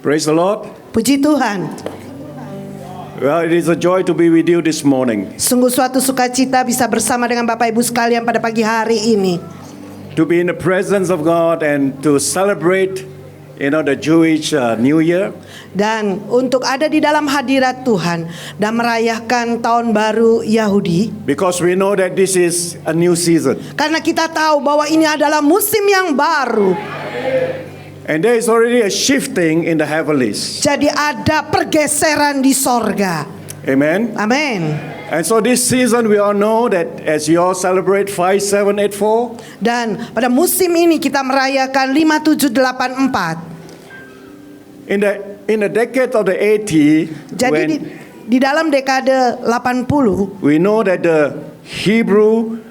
Praise the Lord. Puji Tuhan. Well, it is a joy to be with you this morning. Sungguh suatu sukacita bisa bersama dengan Bapak Ibu sekalian pada pagi hari ini. To be in the presence of God and to celebrate, the Jewish New Year. Dan untuk ada di dalam hadirat Tuhan dan merayakan tahun baru Yahudi. Because we know that this is a new season. Karena kita tahu bahwa ini adalah musim yang baru. And there is already a shifting in the heavenlies. Jadi ada pergeseran di sorga. Amen. Amin. And so this season we all know that as you all celebrate 5784. Dan pada musim ini kita merayakan 5784. In the decade of the 80, Jadi di dalam dekade 80, we know that the Hebrew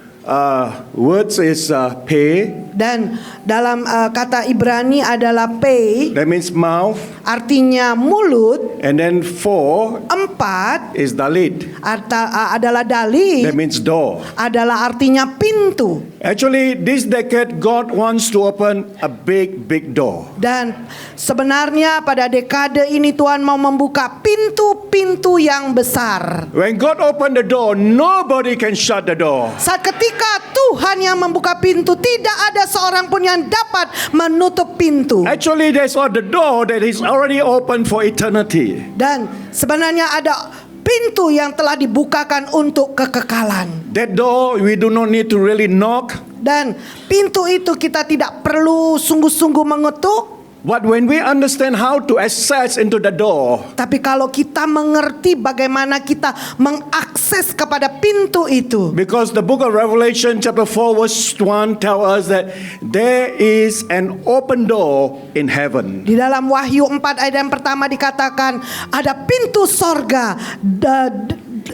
words is pay. Dan dalam kata Ibrani adalah pei, That means mouth. artinya mulut. And then 4 4 is dalit. adalah dalit, That means door. adalah artinya pintu. Actually, this decade God wants to open a big door. Dan sebenarnya pada dekade ini Tuhan mau membuka pintu-pintu yang besar. When God opened the door, nobody can shut the door. Saat ketika Tuhan yang membuka pintu, tidak ada seorang pun yang dapat menutup pintu. Actually, there's the door that is already open for eternity. Dan sebenarnya ada pintu yang telah dibukakan untuk kekekalan. That door, we do not need to really knock. Dan pintu itu kita tidak perlu sungguh-sungguh mengetuk. But when we understand how to access into the door, Tapi kalau kita mengerti bagaimana kita mengakses kepada pintu itu. because the book of Revelation chapter 4 verse 1 tell us that there is an open door in heaven. Di dalam Wahyu 4 ayat yang pertama dikatakan ada pintu sorga,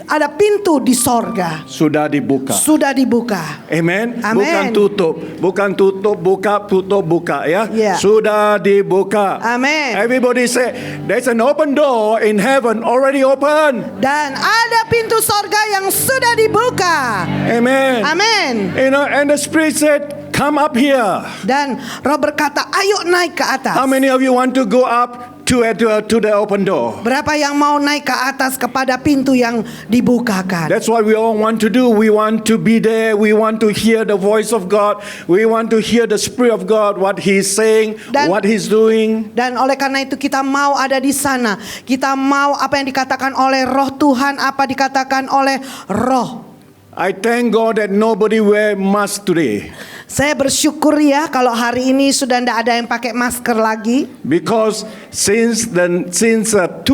ada pintu di sorga. Sudah dibuka. Sudah dibuka. Amen. Amen. Bukan tutup, buka ya. Yeah. Sudah dibuka. Amen. Everybody say there's an open door in heaven already open. Dan ada pintu sorga yang sudah dibuka. Amen. Amin. And the Spirit said, come up here. Dan Roh berkata, ayo naik ke atas. How many of you want to go up to the open door? Berapa yang mau naik ke atas kepada pintu yang dibukakan? That's what we all want to do. We want to be there. We want to hear the voice of God. We want to hear the Spirit of God, what He's saying, what He's doing. Dan oleh karena itu kita mau ada di sana. Kita mau apa yang dikatakan oleh Roh Tuhan, apa dikatakan oleh Roh. I thank God that nobody wear mask today. Saya bersyukur ya kalau hari ini sudah tidak ada yang pakai masker lagi. Because since 2019,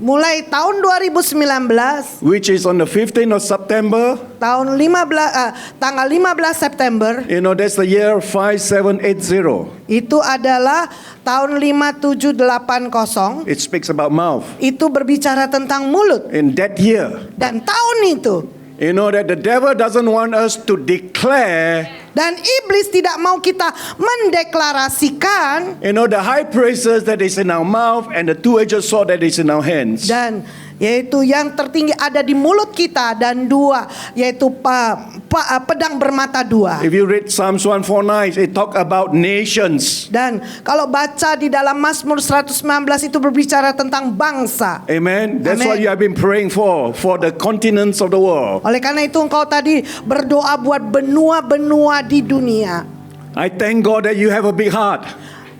Mulai tahun 2019, which is on the 15th of September, tanggal 15 September, that's the year 5780. itu adalah tahun 5780. It speaks about mouth. Itu berbicara tentang mulut. In that year, Dan tahun itu, that the devil doesn't want us to declare, dan iblis tidak mau kita mendeklarasikan, the high praises that is in our mouth and the two-edged sword that is in our hands. dan yaitu yang tertinggi ada di mulut kita, dan dua yaitu pedang bermata dua. If you read Psalms 149, it talk about nations. Dan kalau baca di dalam Mazmur 119 itu berbicara tentang bangsa. Amen. That's Amen. what you have been praying for the continents of the world. Oleh karena itu engkau tadi berdoa buat benua-benua di dunia. I thank God that you have a big heart.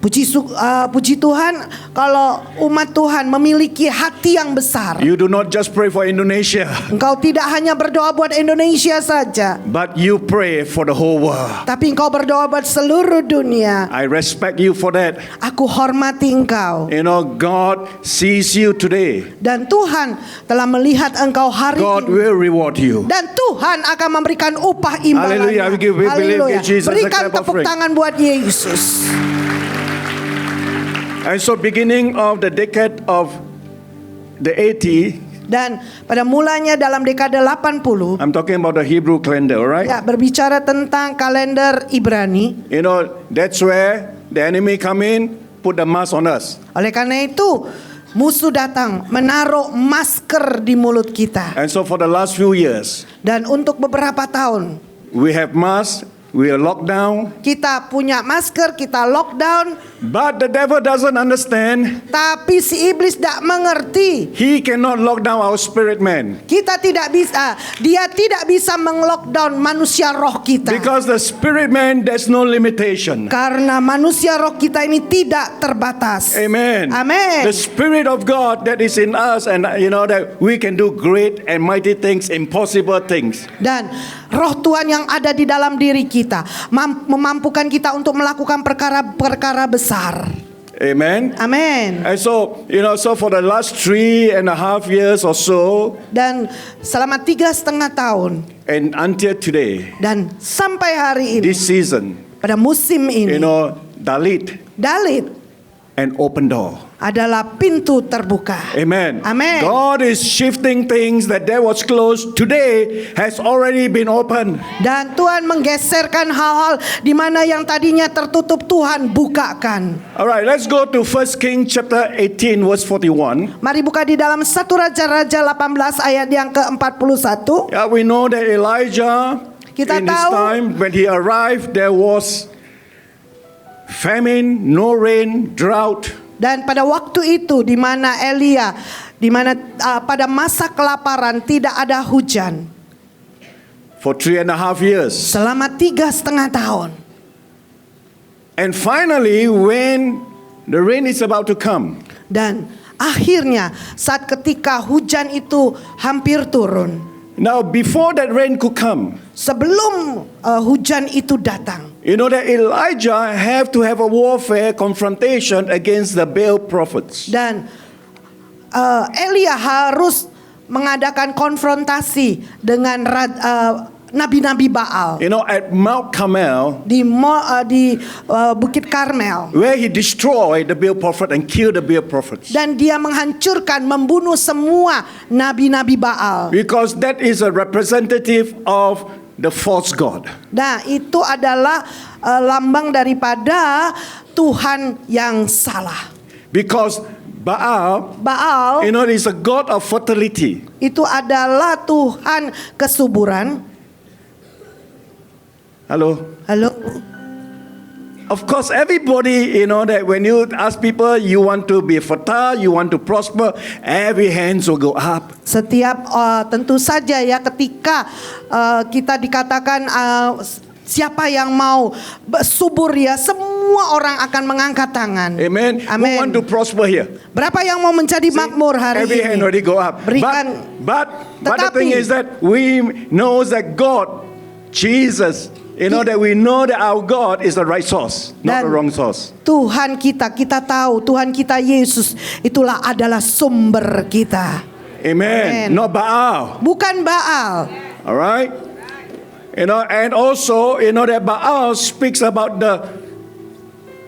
Puji Tuhan kalau umat Tuhan memiliki hati yang besar. You do not just pray for Indonesia, Engkau tidak hanya berdoa buat Indonesia saja, but you pray for the whole world. tapi engkau berdoa buat seluruh dunia. I respect you for that. Aku hormati engkau. God sees you today. Dan Tuhan telah melihat engkau hari God ini. will reward you. Dan Tuhan akan memberikan upah imbalannya. Hallelujah. We believe in Jesus. Berikan A clap of tepuk praise. tangan buat Yesus. And so beginning of the decade of the 80, Dan pada mulanya dalam dekade 80, I'm talking about the Hebrew calendar, all right? ya, berbicara tentang kalender Ibrani. That's where the enemy come in, put the mask on us. Oleh karena itu musuh datang menaruh masker di mulut kita. And so for the last few years, Dan untuk beberapa tahun we have mask we are locked down. Kita punya masker, kita lockdown, But the devil doesn't understand. tapi si iblis tidak mengerti. He cannot lock down our spirit man. Kita tidak bisa, dia tidak bisa meng-lockdown manusia roh kita. Because the spirit man, there's no limitation. Karena manusia roh kita ini tidak terbatas. Amen. Amen. The spirit of God that is in us, and that we can do great and mighty things, impossible things. Dan roh Tuhan yang ada di dalam diri kita memampukan kita untuk melakukan perkara-perkara besar. Amen. Amin. And so, so for the last 3.5 years or so, Dan selama 3,5 tahun and until today, dan sampai hari ini, this season, pada musim ini, Dalit Dalit and open door. adalah pintu terbuka. Amen. Amen. God is shifting things that was closed today has already been opened. Dan Tuhan menggeserkan hal-hal di mana yang tadinya tertutup, Tuhan bukakan. All right, let's go to 1 Kings chapter 18 verse 41. Mari buka di dalam 1 Raja-Raja 18 ayat yang ke-41. Yeah, we know that Elijah, Kita in this tahu- time when he arrived, there was famine, no rain, drought. Dan pada waktu itu di mana Elia, di mana pada masa kelaparan tidak ada hujan For 3.5 years. selama 3,5 tahun. And finally, when the rain is about to come, Dan akhirnya saat ketika hujan itu hampir turun, now before that rain could come, sebelum hujan itu datang, you know that Elijah have to have a warfare confrontation against the Baal prophets. dan Elia harus mengadakan konfrontasi dengan nabi-nabi Baal At Mount Carmel, di Bukit Karmel. where he destroyed the Baal prophet and killed the Baal prophets. Dan dia menghancurkan, membunuh semua nabi-nabi Baal. Because that is a representative of the false god. Nah, itu adalah lambang daripada Tuhan yang salah. Because Baal, Baal is a god of fertility. itu adalah Tuhan kesuburan. Hello? Halo. Of course, everybody, that when you ask people, you want to be fertile, you want to prosper, every hands will go up. Setiap tentu saja ya ketika kita dikatakan siapa yang mau subur ya, semua orang akan mengangkat tangan. Amen. Who want to prosper here? Berapa yang mau menjadi makmur hari Every hand ini? already go up. Berikan. But the Tetapi- thing is that we know that God, Jesus, that we know that our God is the right source, not the Dan wrong source. Tuhan kita tahu Tuhan kita Yesus itulah adalah sumber kita. Amen. Amen. Not Baal. Bukan Baal. All right. And also, that Baal speaks about the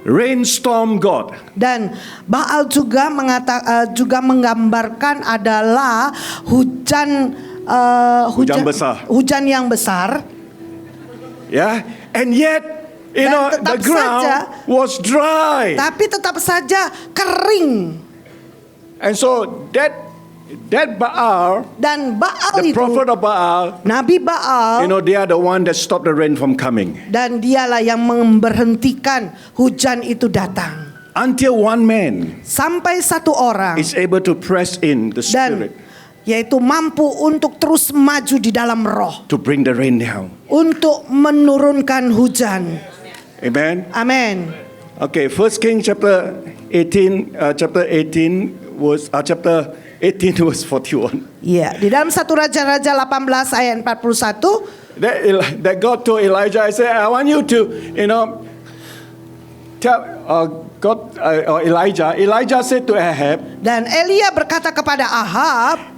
rainstorm God. Dan Baal juga juga menggambarkan adalah hujan besar. Hujan yang besar. Yeah. And yet, Dan the tetap ground saja, was dry. tapi tetap saja kering. And so that Baal, Dan Baal the itu, prophet of Baal, Nabi Baal, they are the one that stopped the rain from coming. dan dialah yang memberhentikan hujan itu datang. Until one man Sampai satu orang is able to press in the dan spirit yaitu mampu untuk terus maju di dalam roh, to bring the rain down. untuk menurunkan hujan. Amen. Amin. Okay, 1 Kings chapter 18 verse 41. Ya, di dalam 1 Raja-Raja 18 ayat 41, That God told Elijah, I said, I want you to, tell Elijah. Elijah said to Ahab, dan Elia berkata kepada Ahab,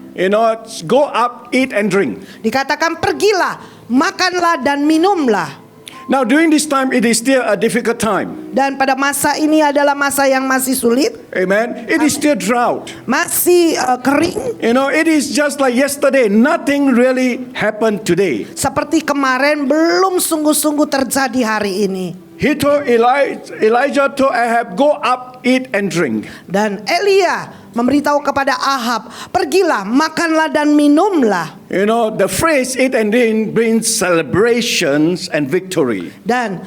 go up, eat and drink. dikatakan pergilah, makanlah dan minumlah. Now during this time, it is still a difficult time. Dan pada masa ini adalah masa yang masih sulit, Amen. It is still drought. masih kering. It is just like yesterday. Nothing really happened today. Seperti kemarin belum sungguh-sungguh terjadi hari ini. He told Elijah to Ahab, go up, eat and drink. Dan Elia memberitahu kepada Ahab, pergilah, makanlah dan minumlah. You know, the phrase eat and drink brings celebrations and victory. Dan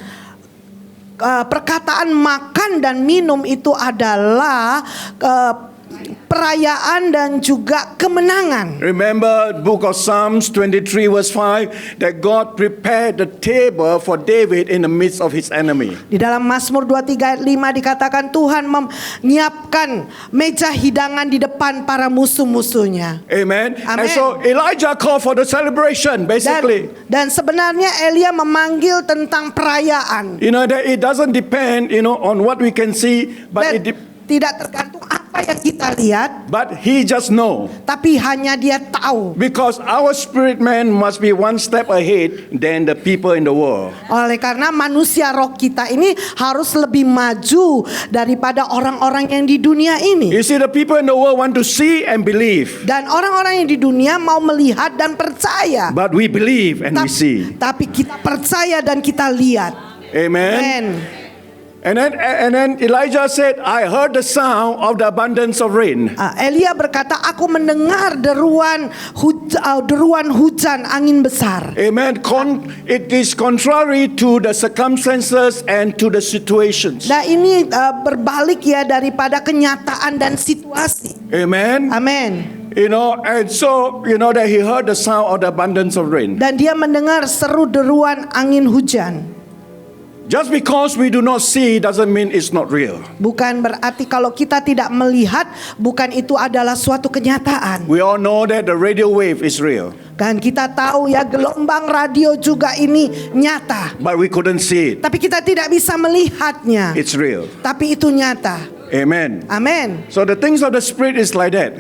perkataan makan dan minum itu adalah perayaan dan juga kemenangan. Remember book of Psalms 23 verse 5 that God prepared the table for David in the midst of his enemy. Di dalam Mazmur 23 ayat 5 dikatakan Tuhan menyiapkan meja hidangan di depan para musuh-musuhnya. Amen. Amen. And so Elijah called for the celebration basically. Dan sebenarnya Elia memanggil tentang perayaan. You know that it doesn't depend, on what we can see, but Dan tidak tergantung apa yang kita lihat, but he just know. tapi hanya dia tahu. Because our spirit man must be one step ahead than the people in the world. Oleh karena manusia roh kita ini harus lebih maju daripada orang-orang yang di dunia ini. You see, the people in the world want to see and believe. Dan orang-orang yang di dunia mau melihat dan percaya. But we believe and we see. Tapi kita percaya dan kita lihat. Amen. Amen. And then Elijah said, I heard the sound of the abundance of rain. Elia berkata, aku mendengar deruan hujan angin besar. Amen. It is contrary to the circumstances and to the situations. Nah ini berbalik ya daripada kenyataan dan situasi. Amen. Amen. And so, that he heard the sound of the abundance of rain. Dan dia mendengar seru deruan angin hujan. Just because we do not see doesn't mean it's not real. Bukan berarti kalau kita tidak melihat, bukan itu adalah suatu kenyataan. We all know that the radio wave is real. Dan kita tahu ya gelombang radio juga ini nyata. But we couldn't see it. Tapi kita tidak bisa melihatnya. It's real. Tapi itu nyata. Amen. Amen. So the things of the spirit is like that.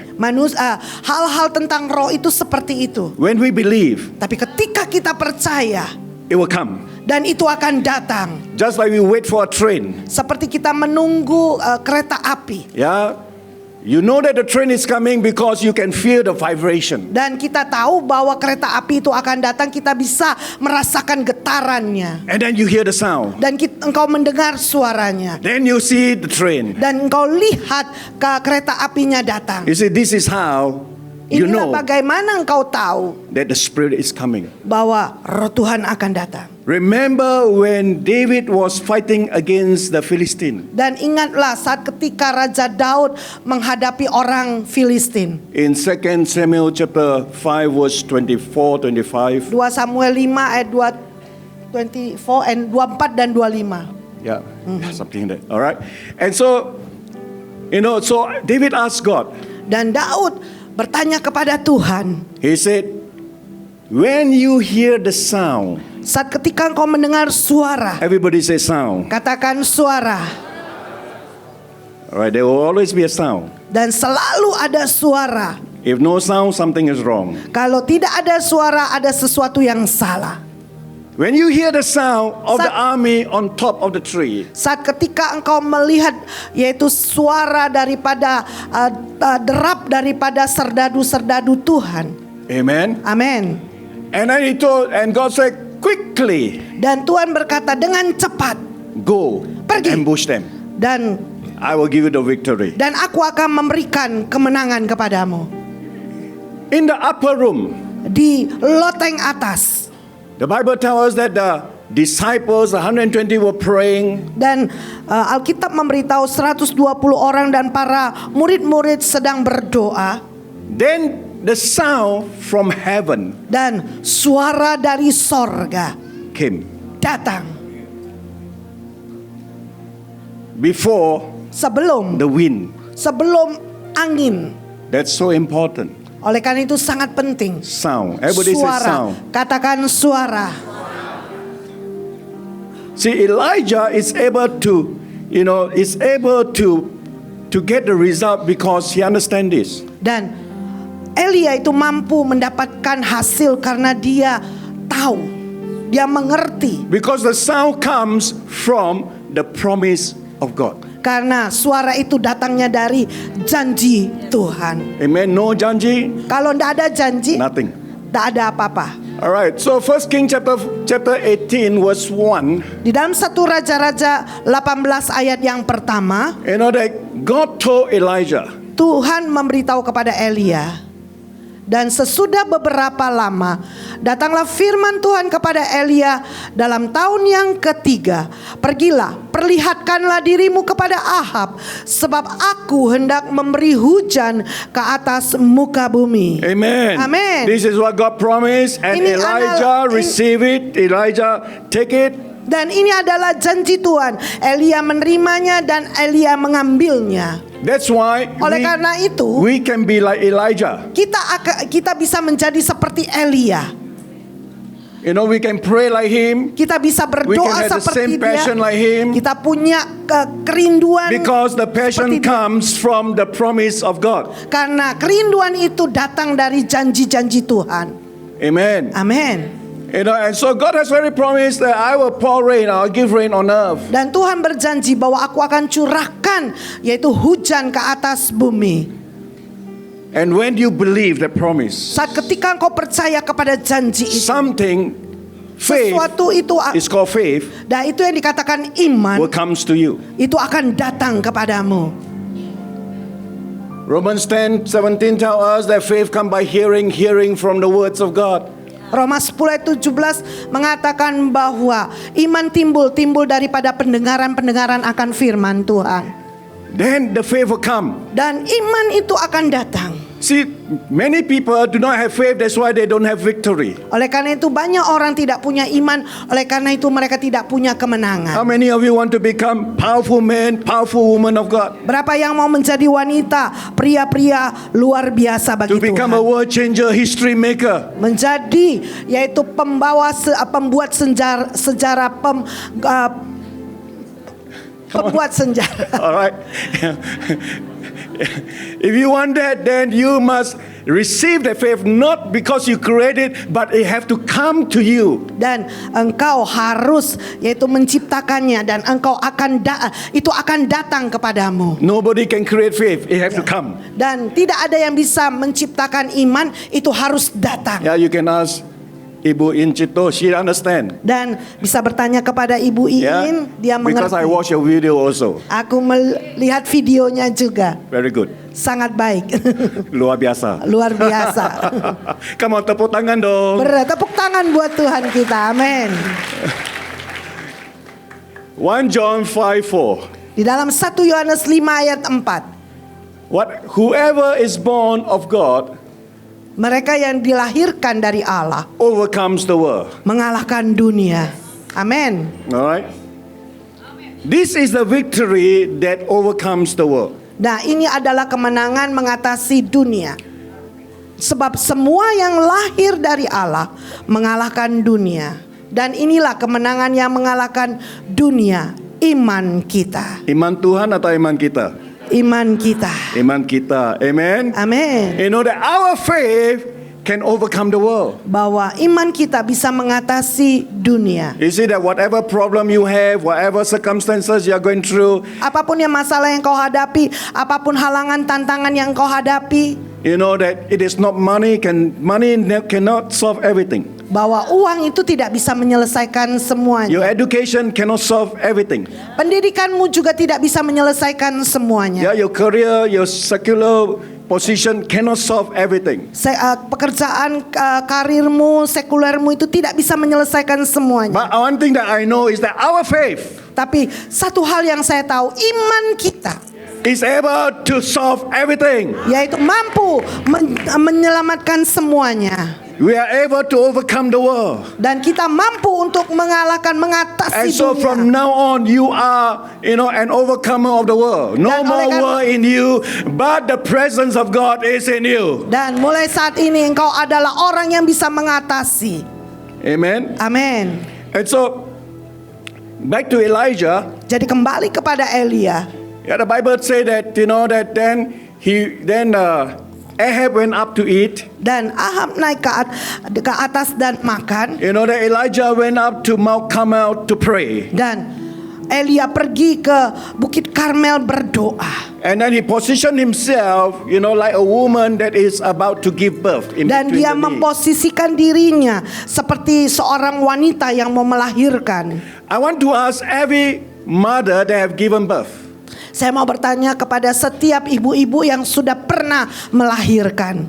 Hal-hal tentang roh itu seperti itu. When we believe, Tapi ketika kita percaya, it will come. dan itu akan datang. Just like we wait for a train. Seperti kita menunggu kereta api. Yeah. You know that the train is coming because you can feel the vibration. Dan kita tahu bahwa kereta api itu akan datang, kita bisa merasakan getarannya. And then you hear the sound. Dan engkau mendengar suaranya. Then you see the train. Dan engkau lihat kereta apinya datang. You see, this is how you Inilah know bagaimana engkau tahu that the Spirit is coming. bahwa roh Tuhan akan datang. Remember when David was fighting against the Philistine. Dan ingatlah saat ketika Raja Daud menghadapi orang Filistin. In 2 Samuel chapter 5 verse 24, 25. 2 Samuel 5 ayat 24 and 24 dan 25. Yeah, something like that. All right. And so, so David asked God. Dan Daud bertanya kepada Tuhan. He said, when you hear the sound. Saat ketika engkau mendengar suara. Everybody say sound. Katakan suara. All right, there will always be a sound. Dan selalu ada suara. If no sound, something is wrong. Kalau tidak ada suara, ada sesuatu yang salah. When you hear the sound of the army on top of the tree. Saat ketika engkau melihat yaitu suara daripada derap daripada serdadu-serdadu Tuhan. Amen. Amin. And then and God said, quickly. Dan Tuhan berkata dengan cepat. Go. Pergi. Ambush them. Dan I will give you the victory. Dan aku akan memberikan kemenangan kepadamu. In the upper room. Di loteng atas. The Bible tells us that the disciples, 120 were praying. Dan Alkitab memberitahu 120 orang dan para murid-murid sedang berdoa. Then the sound from heaven. Dan suara dari sorga came. Datang. Before sebelum the wind. Sebelum angin. That's so important. Oleh karena itu sangat penting. Sound. Everybody suara. say sound. Katakan suara. See, Elijah is able to, to get the result because he understands this. Dan Elia itu mampu mendapatkan hasil karena dia tahu, dia mengerti. Because the sound comes from the promise of God. Karena suara itu datangnya dari janji Tuhan. Amen. No janji. Kalau tidak ada janji, Nothing. tidak ada apa-apa. Alright, so 1 King chapter 18 verse 1. Di dalam 1 Raja-Raja 18 ayat yang pertama, You know that God told Elijah, Tuhan memberitahu kepada Elia. Dan sesudah beberapa lama, datanglah firman Tuhan kepada Elia dalam tahun yang ketiga. Pergilah, perlihatkanlah dirimu kepada Ahab, sebab aku hendak memberi hujan ke atas muka bumi. Amen. Amen. This is what God promised, and Ini Elijah adalah- receive it. Elijah take it. Dan ini adalah janji Tuhan. Elia menerimanya dan Elia mengambilnya. That's why Oleh karena itu, we can be like Elijah. kita bisa menjadi seperti Elia. You know, we can pray like him. Kita bisa We can berdoa have the seperti same dia. passion like him. Kita punya kerinduan Because the passion seperti dia. comes from the promise of God. Karena kerinduan itu datang dari janji-janji Tuhan. Amen. Amin. You know, and so God has very promised that I will pour rain, I'll give rain on earth. Dan Tuhan berjanji bahwa aku akan curahkan yaitu hujan ke atas bumi. And when you believe the promise, Saat ketika engkau percaya kepada janji itu, something, faith sesuatu itu is called faith, dan itu yang dikatakan iman, will comes to you. itu akan datang kepadamu. Romans 10:17 tell us that faith come by hearing, hearing from the words of God. Roma 10 ayat 17 mengatakan bahwa iman timbul daripada pendengaran akan firman Tuhan. Then the faith will come. Dan iman itu akan datang. See, many people do not have faith, that's why they don't have victory. Oleh karena itu banyak orang tidak punya iman, oleh karena itu mereka tidak punya How kemenangan. many of you want to become powerful men, powerful women of God? Berapa yang mau menjadi wanita, pria-pria luar biasa bagi To become a Tuhan? world changer, history maker. Menjadi yaitu pembuat sejarah pembuat sejarah. All right. If you want that, then you must receive the faith not because you create it, but it have to come to you. Dan engkau harus yaitu menciptakannya dan engkau akan itu akan datang kepadamu. Nobody can create faith, it have to come. Dan tidak ada yang bisa menciptakan iman, itu harus datang. Yeah, you can ask Ibu Incito, she understand. Dan bisa bertanya kepada Ibu Yeah, Iin, dia because I mengerti. watch your video also. Aku melihat videonya juga, Very good. sangat baik. Luar biasa. Luar biasa. Come on, tepuk tangan dong. Tepuk tangan buat Tuhan kita, amin. 1 John 5:4. Di dalam 1 Yohanes 5 ayat 4. Whoever is born of God Mereka yang dilahirkan dari Allah overcomes the world. mengalahkan dunia. Amin. All right? This is the victory that overcomes the world. Nah, ini adalah kemenangan mengatasi dunia. Sebab semua yang lahir dari Allah mengalahkan dunia. Dan inilah kemenangan yang mengalahkan dunia, iman kita. Iman Tuhan atau iman kita? Iman kita. Iman kita. Amen. Amin. You know that our faith can overcome the world. Bahwa iman kita bisa mengatasi dunia. You see that whatever problem you have, whatever circumstances you are going through, Apapun yang masalah yang kau hadapi, apapun halangan tantangan yang kau hadapi, you know that it is not money cannot solve everything. bahwa uang itu tidak bisa menyelesaikan semuanya. Your education cannot solve everything. Pendidikanmu juga tidak bisa menyelesaikan semuanya. Yeah, your career, your secular position cannot solve everything. Pekerjaan, karirmu, sekulermu itu tidak bisa menyelesaikan semuanya. But one thing that I know is that our faith Tapi satu hal yang saya tahu, iman kita is able to solve everything. yaitu mampu menyelamatkan semuanya. We are able to overcome the world. Dan kita mampu untuk And mengatasi so dunia. from now on, you are, an overcomer of the world. No Dan oleh more karena- world in you, but the presence of God is in you. Dan mulai saat ini engkau adalah orang yang bisa mengatasi. Amen. Amin. And so, back to Elijah. Jadi kembali kepada Elia. Yeah, the Bible say that that then Ahab went up to eat. Dan Ahab naik ke atas dan makan. That Elijah went up to Mount Carmel to pray. Dan Elia pergi ke Bukit Karmel berdoa. And then he positioned himself, like a woman that is about to give birth. Dan dia memposisikan dirinya seperti seorang wanita yang mau melahirkan. I want to ask every mother that have given birth. Saya mau bertanya kepada setiap ibu-ibu yang sudah pernah melahirkan.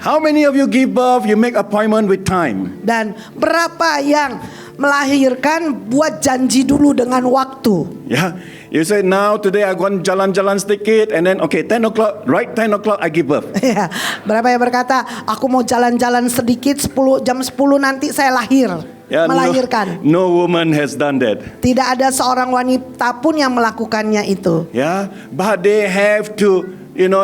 How many of you give birth, you make appointment with time? Dan berapa yang melahirkan buat janji dulu dengan waktu? Yeah. You say, now, today I going jalan-jalan sedikit, and then, okay, 10 o'clock, right 10 o'clock I give birth. Ya, berapa yang berkata, aku mau jalan-jalan sedikit, jam 10 nanti saya lahir, melahirkan. No woman has done that. Tidak ada seorang wanita pun yang melakukannya itu. Yeah, but they have to,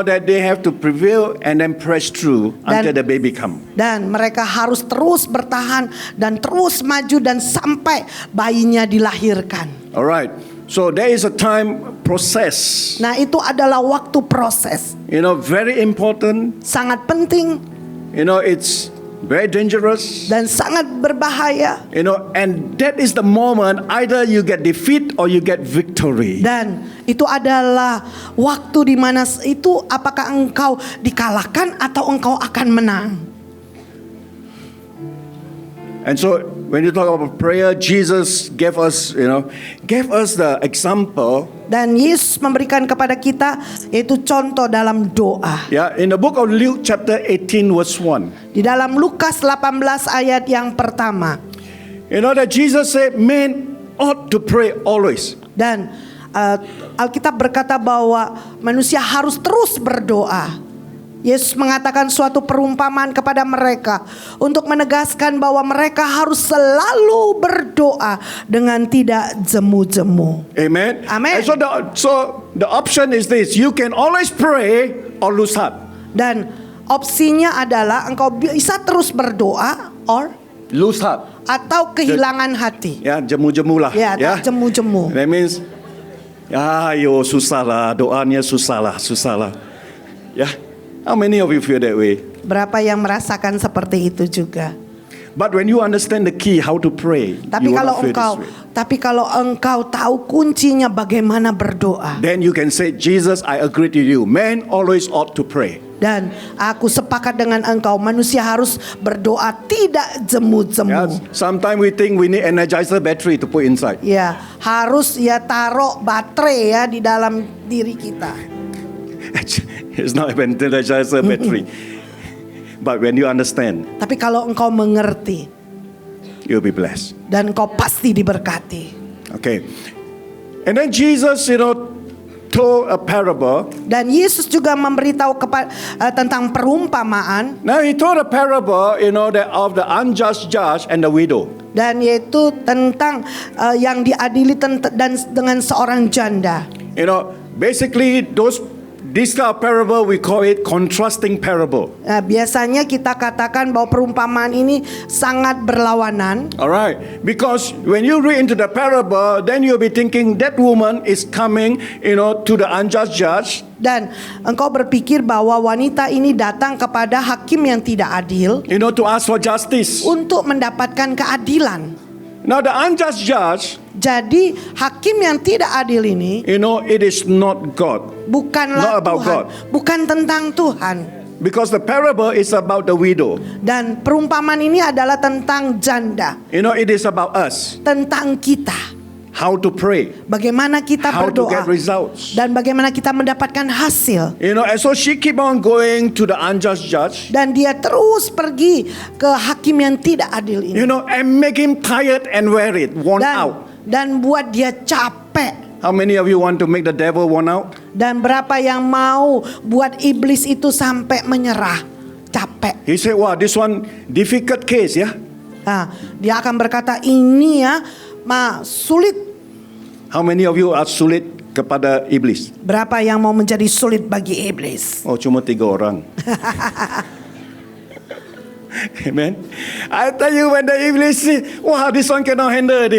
that they have to prevail and then press through until the baby come. Dan mereka harus terus bertahan dan terus maju dan sampai bayinya dilahirkan. Alright. So there is a time process. Nah, itu adalah waktu proses. Very important. Sangat penting. It's very dangerous. Dan sangat berbahaya. And that is the moment either you get defeat or you get victory. Dan itu adalah waktu di mana itu apakah engkau dikalahkan atau engkau akan menang. And so when you talk about prayer, Jesus gave us the example. Dan Yesus memberikan kepada kita yaitu contoh dalam doa. Yeah, in the book of Luke chapter 18 verse 1. Di dalam Lukas 18 ayat yang pertama. That Jesus said men ought to pray always. Dan Alkitab berkata bahwa manusia harus terus berdoa. Yesus mengatakan suatu perumpamaan kepada mereka untuk menegaskan bahwa mereka harus selalu berdoa dengan tidak jemu-jemu. Amen. Amen. And so the option is this: you can always pray or lose heart. Dan opsinya adalah engkau bisa terus berdoa or lose heart atau kehilangan hati. Ya, jemu-jemu lah. Ya, jemu-jemu. That means susah lah, doanya susah lah. Ya. How many of you feel that way? Berapa yang merasakan seperti itu juga? But when you understand the key how to pray, Tapi kalau engkau tahu kuncinya bagaimana berdoa, then you can say, Jesus, I agree to you. Men always ought to pray. Dan aku sepakat dengan engkau, manusia harus berdoa tidak jemu-jemu. Yeah, sometimes we think we need energizer battery to put inside. Ya, harus taruh baterai di dalam diri kita. It's not an energizer battery. But when you understand, tapi kalau engkau mengerti, you'll be blessed. Dan engkau pasti diberkati. Okay. And then Jesus, told a parable. Dan Yesus juga memberitahu tentang perumpamaan. Now he told a parable, that of the unjust judge and the widow. Dan yaitu tentang yang diadili dan dengan seorang janda. Basically this kind of parable we call it contrasting parable. Nah, biasanya kita katakan bahwa perumpamaan ini sangat berlawanan. Alright, because when you read into the parable, then you'll be thinking that woman is coming, to the unjust judge. Dan engkau berpikir bahwa wanita ini datang kepada hakim yang tidak adil, to ask for justice. Untuk mendapatkan keadilan. Now the unjust judge, jadi hakim yang tidak adil ini, it is not God. Bukanlah not about Tuhan, God. Bukan tentang Tuhan. Because the parable is about the widow. Dan perumpamaan ini adalah tentang janda. It is about us. Tentang kita. How to pray. Bagaimana kita how berdoa. To get results. Dan bagaimana kita mendapatkan hasil. And so she keep on going to the unjust judge. Dan dia terus pergi ke hakim yang tidak adil ini. And make him tired and wearied, worn out. Dan buat dia capek. How many of you want to make the devil worn out? Dan berapa yang mau buat iblis itu sampai menyerah, capek. He said, "Wow, this one difficult case, ya." Nah, dia akan berkata ini sulit. How many of you are sulit kepada iblis? Berapa yang mau menjadi sulit bagi iblis? Oh, cuma 3 orang. Amen. I tell you, when the iblis see, wow, this one cannot handle it,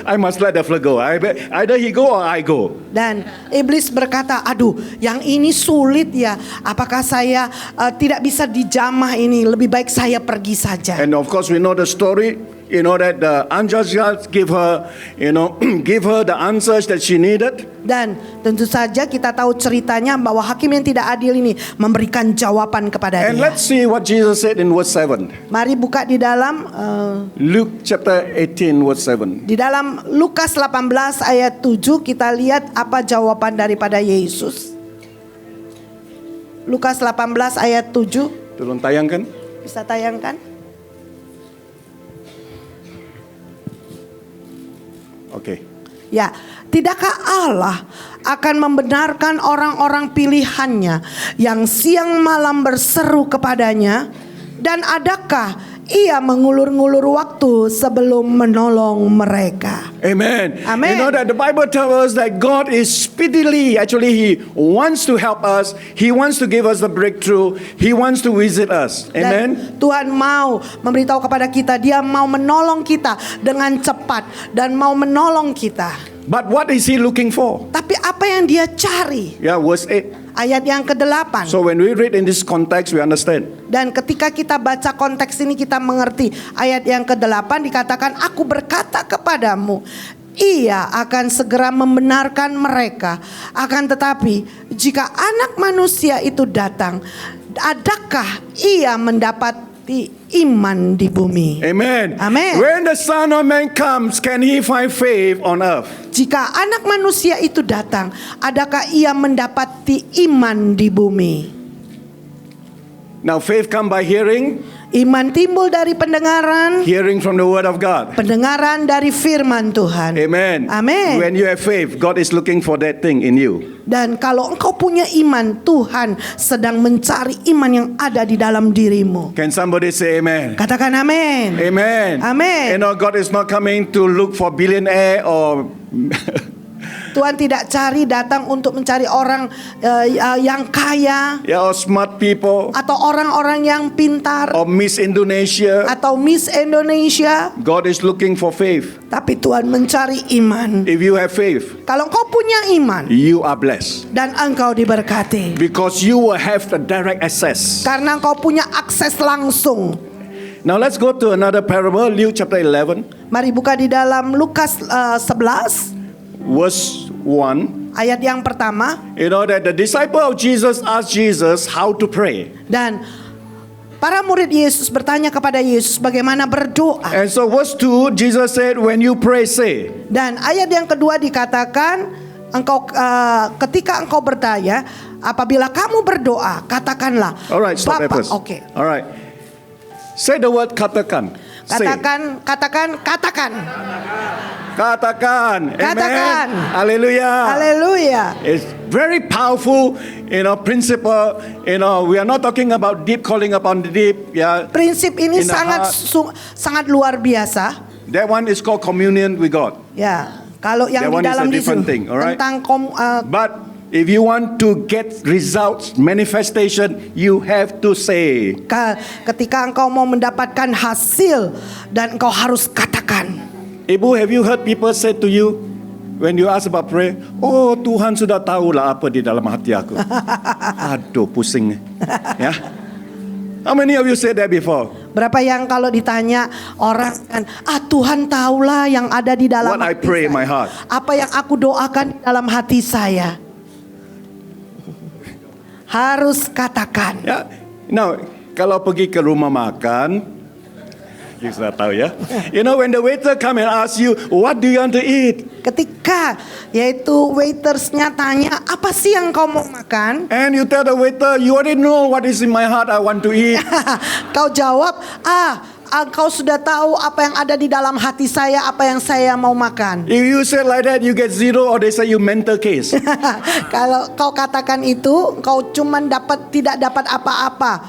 I must let the flow go. Either he go or I go. Dan iblis berkata, aduh, yang ini sulit ya. Apakah saya tidak bisa dijamah ini? Lebih baik saya pergi saja. And of course we know the story. that the unjust judge give her, give her the answers that she needed. Dan tentu saja kita tahu ceritanya bahwa hakim yang tidak adil ini memberikan jawaban kepada And dia. let's see what Jesus said in verse 7. Mari buka di dalam Luke chapter 18 verse 7. di dalam Lukas 18 ayat 7 kita lihat apa jawaban daripada Yesus. Lukas 18 ayat 7. Tolong tayangkan. Bisa tayangkan? Okay. Ya, tidakkah Allah akan membenarkan orang-orang pilihannya yang siang malam berseru kepadanya? Dan adakah ia mengulur-ngulur waktu sebelum menolong mereka? Amen. Amen. You know that the Bible tells us that God is speedily, actually He wants to help us. He wants to give us the breakthrough. He wants to visit us. Amen. Dan Tuhan mau memberitahu kepada kita, Dia mau menolong kita dengan cepat dan mau menolong kita. But what is He looking for? Tapi apa yang Dia cari? Yeah, verse 8. Ayat yang ke-8. So when we read in this context, we understand. Dan ketika kita baca konteks ini kita mengerti. Ayat yang ke-8 dikatakan, aku berkata kepadamu, ia akan segera membenarkan mereka. Akan tetapi jika anak manusia itu datang, adakah ia mendapati iman di bumi? Amen. Amen. When the Son of Man comes, can He find faith on earth? Jika anak manusia itu datang, adakah ia mendapati iman di bumi? Now faith come by hearing, Iman timbul dari pendengaran, hearing from the word of God. pendengaran dari firman Tuhan. Amen. Amen. When you have faith, God is looking for that thing in you. Dan kalau engkau punya iman, Tuhan sedang mencari iman yang ada di dalam dirimu. Can somebody say amen? Katakan amin. Amen. Amen. You know, God is not coming to look for billionaire or Tuhan tidak datang untuk mencari orang yang kaya or smart people atau orang-orang yang pintar or Miss Indonesia. atau Miss Indonesia. God is looking for faith. Tapi Tuhan mencari iman. If you have faith, Kalau engkau punya iman you are blessed dan engkau diberkati, because you will have the direct access. karena engkau punya akses langsung. Now let's go to another parable, Luke chapter 11, Mari buka di dalam Lukas 11 verse 1. ayat yang pertama. You know that the disciple of Jesus asked Jesus how to pray. Dan para murid Yesus bertanya kepada Yesus bagaimana berdoa. And so verse 2, Jesus said, when you pray, say. Dan ayat yang kedua dikatakan, ketika engkau bertanya, apabila kamu berdoa, katakanlah. Alright, stop there Bapa, first. oke. Alright. Say the word katakan. Say. Katakan. Katakan. Katakan. Amen. Hallelujah. Haleluya. It's very powerful, principle. We are not talking about deep calling upon the deep. Yeah. Prinsip ini In the sangat luar biasa. That one is called communion with God. Ya, kalau yang That di one is dalam a different thing, alright? tentang But if you want to get results, manifestation, you have to say. ketika engkau mau mendapatkan hasil dan engkau harus katakan. Ibu, have you heard people say to you when you ask about prayer, oh Tuhan sudah tahulah apa di dalam hati aku. Aduh, pusing. Ya. How many of you said that before? Berapa yang kalau ditanya orang kan, Tuhan tahulah yang ada di dalam What I hati pray in saya. my heart. Apa yang aku doakan di dalam hati saya. Harus katakan. Ya. Now, kalau pergi ke rumah makan, you sudah tahu ya. When the waiter come and ask you, what do you want to eat? Ketika yaitu waitersnya tanya, apa sih yang kau mau makan? And you tell the waiter, you already know what is in my heart I want to eat. Kau jawab, kau sudah tahu apa yang ada di dalam hati saya, apa yang saya mau makan. If you say like that, you get zero or they say you mental case. Kalau kau katakan itu, kau cuman tidak dapat apa-apa.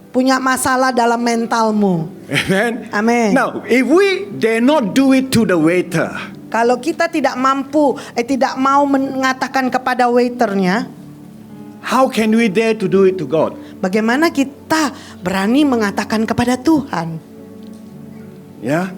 Punya masalah dalam mentalmu. Amen. Amen. Now, if we dare not do it to the waiter, Kalau kita tidak mampu, tidak mau mengatakan kepada waiternya, how can we dare to do it to God? bagaimana kita berani mengatakan kepada Tuhan? Yeah.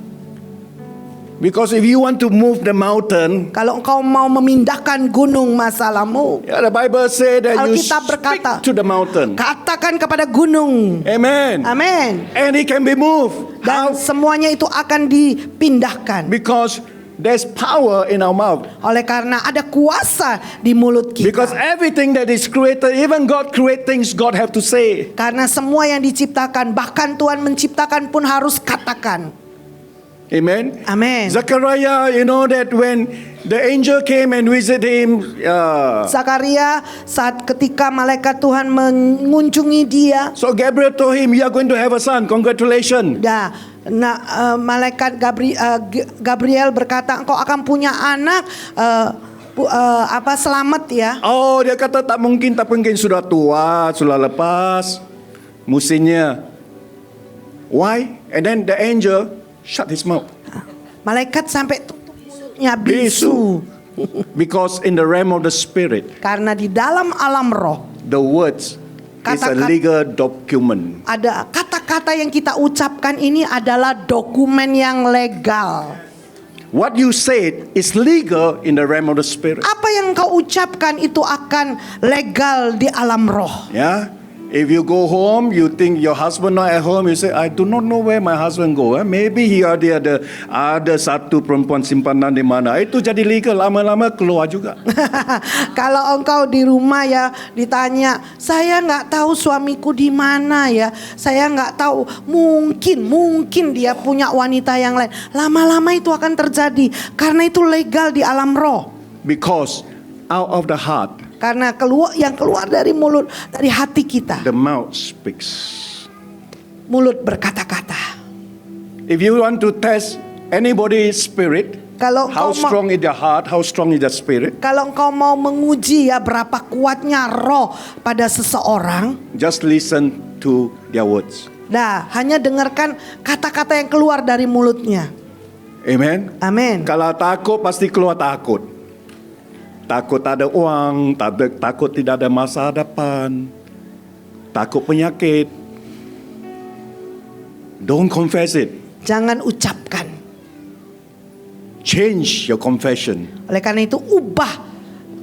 Because if you want to move the mountain, Kalau engkau mau memindahkan gunung masalahmu, yeah, the Bible says that you Alkitab speak berkata, to the mountain. katakan kepada gunung. Amen. Amin. And it can be moved. Dan How? semuanya itu akan dipindahkan. Because there's power in our mouth. Oleh karena ada kuasa di mulut Because kita. everything that is created, even God create things, God have to say. Karena semua yang diciptakan, bahkan Tuhan menciptakan pun harus katakan. Amen. Amin. Zechariah, you know that when the angel came and visited him, Zakaria saat ketika malaikat Tuhan mengunjungi dia, so Gabriel told him, you are going to have a son. Congratulations. malaikat Gabriel berkata, engkau akan punya anak, selamat ya. Oh, dia kata tak mungkin, sudah tua, sudah lepas musimnya. Why? And then the angel shut his mouth. Malaikat sampai tutup mulutnya, bisu. Because in the realm of the spirit, Karena di dalam alam roh the words is a Kata-kata- legal document. ada kata-kata yang kita ucapkan ini adalah dokumen yang legal. What you said is legal in the realm of the spirit. Apa yang kau ucapkan itu akan legal di alam roh. Yeah. If you go home, you think your husband not at home, you say, I do not know where my husband go. Maybe he ada satu perempuan simpanan di mana. Itu jadi legal, lama-lama keluar juga. Kalau engkau di rumah ya ditanya, saya nggak tahu suamiku di mana ya, saya nggak tahu, mungkin dia punya wanita yang lain. Lama-lama itu akan terjadi karena itu legal di alam roh. Because out of the heart, Karena yang keluar dari mulut, dari hati kita, the mouth speaks. mulut berkata-kata. If you want to test anybody's spirit, Kalau how engkau mau- strong is the heart, how strong is the spirit, Kalau engkau mau menguji ya berapa kuatnya roh pada seseorang, just listen to their words. hanya dengarkan kata-kata yang keluar dari mulutnya. Amen. Amin. Kalau takut pasti keluar takut. Takut tak ada uang, takut tidak ada masa depan, takut penyakit. Don't confess it. Jangan ucapkan. Change your confession. Oleh karena itu ubah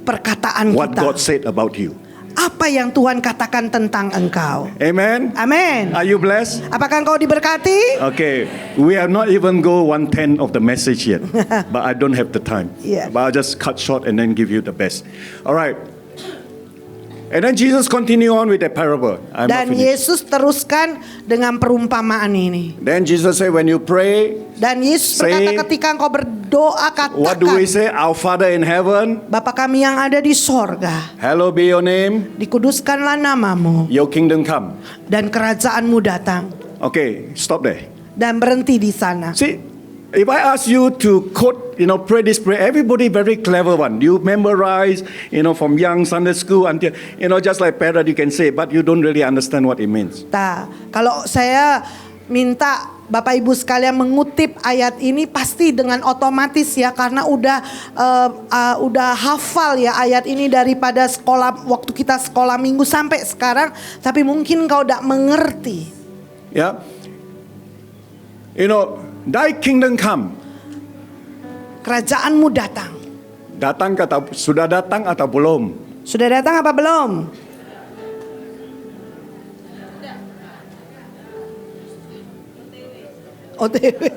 perkataan What kita. God said about you. Apa yang Tuhan katakan tentang engkau. Amen. Amin. Are you blessed? Apakah engkau diberkati? Okay, we have not even go 1/10 of the message yet, but I don't have the time. Yeah. But I'll just cut short and then give you the best. All right. And then Jesus continue on with the parable. I'm not Dan finished. Yesus teruskan dengan perumpamaan ini. Then Jesus said, when you pray, Dan Yesus Say- berkata ketika engkau berdoa what do we katakan, say? Our Father in heaven, Bapa kami yang ada di sorga, hallowed be your name. dikuduskanlah namamu, Your kingdom come. dan kerajaanmu datang. Okay, stop there. Dan berhenti di sana. See, if I ask you to quote, pray this prayer, everybody very clever one. You memorize, from young Sunday school until, just like parrot you can say, but you don't really understand what it means. Kalau saya minta Bapak Ibu sekalian mengutip ayat ini pasti dengan otomatis ya, karena udah hafal ya ayat ini daripada sekolah, waktu kita sekolah minggu sampai sekarang, tapi mungkin kau tidak mengerti. Yeah. Thy kingdom come. Kerajaanmu datang. Sudah datang atau belum? Sudah datang apa belum? OTW.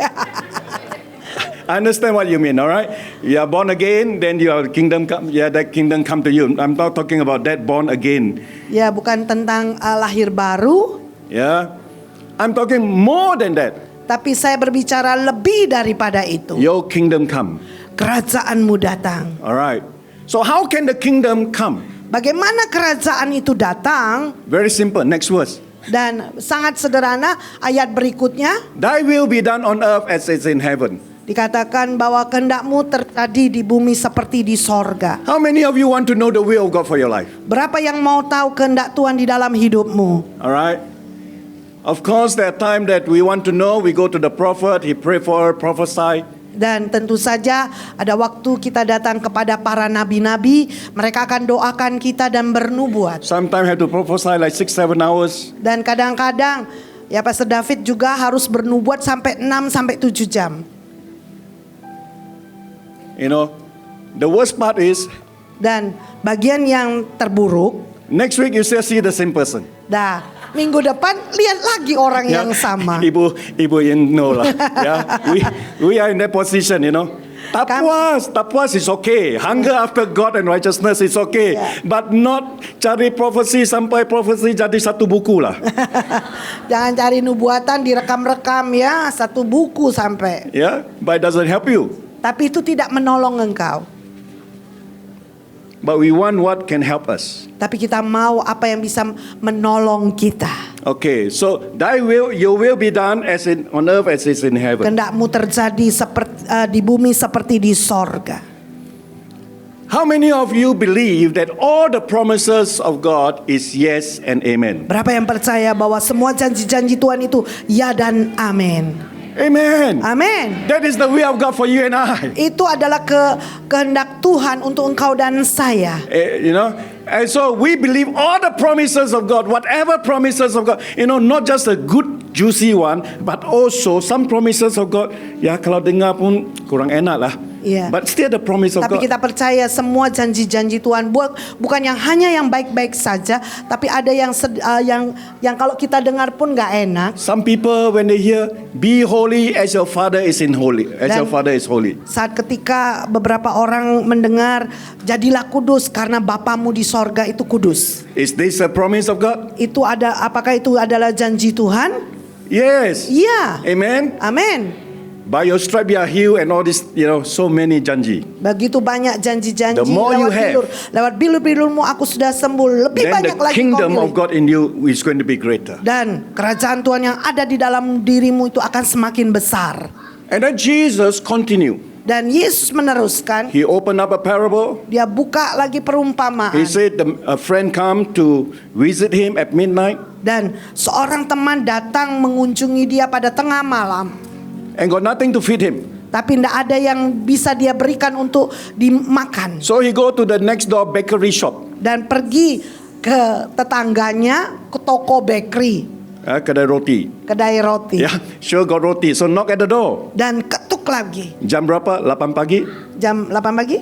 I understand what you mean, all right? You are born again, then your kingdom come. Yeah, that kingdom come to you. I'm not talking about that born again. Ya, bukan tentang lahir baru, Yeah, I'm talking more than that. tapi saya berbicara lebih daripada itu. Your kingdom come. Kerajaanmu datang. All right. So how can the kingdom come? Bagaimana kerajaan itu datang? Very simple. Next verse. Dan sangat sederhana, ayat berikutnya Thy will be done on earth as it is in heaven. dikatakan bahwa kehendakmu terjadi di bumi seperti di sorga. How many of you want to know the will of God for your life? Berapa yang mau tahu kehendak Tuhan di dalam hidupmu? All right. Of course, there are times that we want to know. We go to the prophet. He pray for, prophesy. Dan tentu saja ada waktu kita datang kepada para nabi-nabi, mereka akan doakan kita dan bernubuat. Sometimes have to prophesy like 6-7 hours. Dan kadang-kadang ya Pastor David juga harus bernubuat sampai 6-7 jam. You know, the worst part is Dan bagian yang terburuk, next week you still see the same person. dah minggu depan lihat lagi orang Yeah. yang sama. Ibu yang know lah. Yeah, we are in that position, you know. Tak puas is okay. Hunger after God and righteousness is okay. Yeah. But not cari profesi sampai profesi jadi satu buku lah. Jangan cari nubuatan direkam-rekam ya, satu buku sampai. Yeah, but it doesn't help you. Tapi itu tidak menolong engkau. But we want what can help us. Tapi kita mau apa yang bisa menolong kita. Okay, so your will be done as in on earth as is in heaven. Kehendakmu terjadi seperti di bumi seperti di sorga. How many of you believe that all the promises of God is yes and amen? Berapa yang percaya bahwa semua janji-janji Tuhan itu ya dan amin? Amen. Amin. That is the will of God for you and I. Itu adalah kehendak Tuhan untuk engkau dan saya. You know, and so we believe all the promises of God, whatever promises of God, you know, not just a good juicy one, but also some promises of God. Ya kalau dengar pun kurang enak lah. Yeah. But still the promise of Tapi God. kita percaya semua janji-janji Tuhan bukan yang hanya yang baik-baik saja, tapi ada yang kalau kita dengar pun nggak enak. Some people when they hear, be holy as your Father is in holy, as your Father is holy. Saat ketika beberapa orang mendengar, jadilah kudus karena Bapamu di sorga itu kudus. Is this a promise of God? Apakah itu adalah janji Tuhan? Yes. Iya. Amen. Amin. By your stripe you are healed and all this, you know, so many janji. Begitu banyak janji-janji The more you have, lewat bilur-bilurmu aku sudah sembuh. Lebih Then banyak the lagi kingdom kau of miliki. God in you is going to be greater. Dan kerajaan Tuhan yang ada di dalam dirimu itu akan semakin besar. And then Jesus continued. Dan Yesus meneruskan, He opened up a parable. dia buka lagi perumpamaan. He said a friend come to visit him at midnight Dan seorang teman datang mengunjungi dia pada tengah malam. and got nothing to feed him. Tapi tidak ada yang bisa dia berikan untuk dimakan. So he go to the next door bakery shop. Dan pergi ke tetangganya ke toko bakery, Kedai roti. kedai roti. Yeah, sure got roti. So knock at the door. Dan ketuk lagi. Jam berapa? 8 pagi? Jam 8 pagi?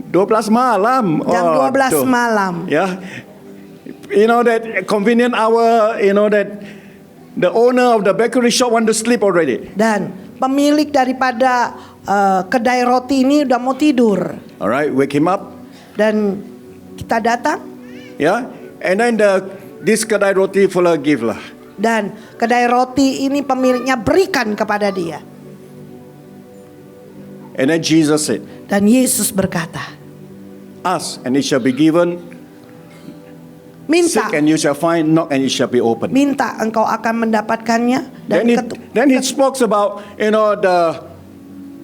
12 malam. Jam 12 tuh. malam. Yeah. You know that convenient hour, you know that the owner of the bakery shop want to sleep already. Dan pemilik daripada kedai roti ini udah mau tidur. All right, wake him up. Dan kita datang. Yeah. And then this kedai roti full of gift lah. Dan kedai roti ini pemiliknya berikan kepada dia. And then Jesus said, Dan Yesus berkata, ask and it shall be given. minta, Seek and you shall find. Knock and it shall be opened. minta engkau akan mendapatkannya. Dan ketuk. Then he spoke about, you know,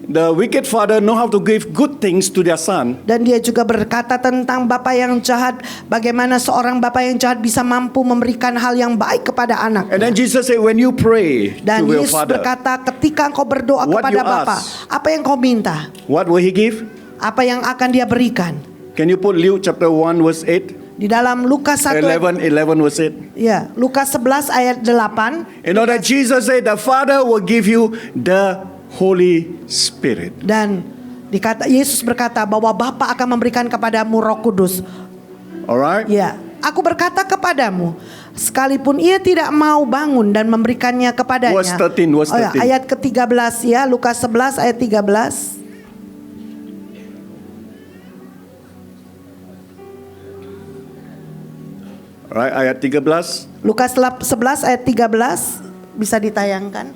the wicked father know how to give good things to their son. Dan dia juga berkata tentang bapa yang jahat, bagaimana seorang bapa yang jahat bisa mampu memberikan hal yang baik kepada anak. And then Jesus said, when you pray Dan to your Yesus father, berkata, ketika engkau berdoa What kepada you Bapa, ask? apa yang kau minta? what will he give? Apa yang akan dia berikan? Can you put Luke chapter 1 verse 8? Di dalam Lukas 1 11 verse 8. ya, Lukas 11 ayat 8. You know that Jesus said the Father will give you the Holy Spirit. Dan Yesus berkata bahwa Bapa akan memberikan kepadamu Roh Kudus. Alright? Ya, aku berkata kepadamu, sekalipun ia tidak mau bangun dan memberikannya kepadanya. Verse 13, verse Oh ya, 13. ayat ke-13 ya, Lukas 11 ayat 13. Alright, ayat 13. Lukas 11 ayat 13 bisa ditayangkan.